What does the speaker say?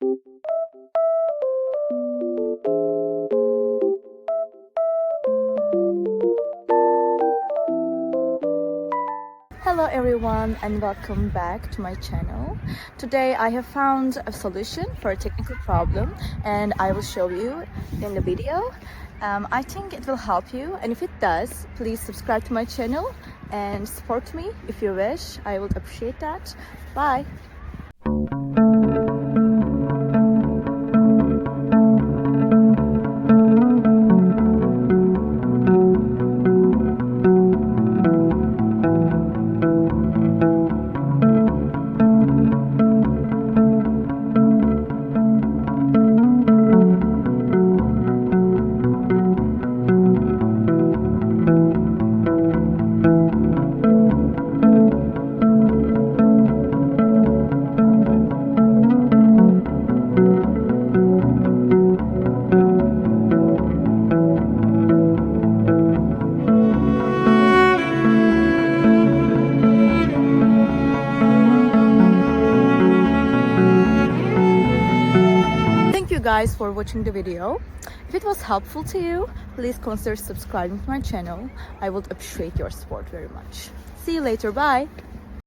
Hello everyone and welcome back to my channel. Today I have found a solution for a technical problem and I will show you in the video. I think it will help you, and if it does, please subscribe to my channel and support me if you wish. I would appreciate that. Bye! Guys, for watching the video. If it was helpful to you, please consider subscribing to my channel. I would appreciate your support very much. See you later. Bye.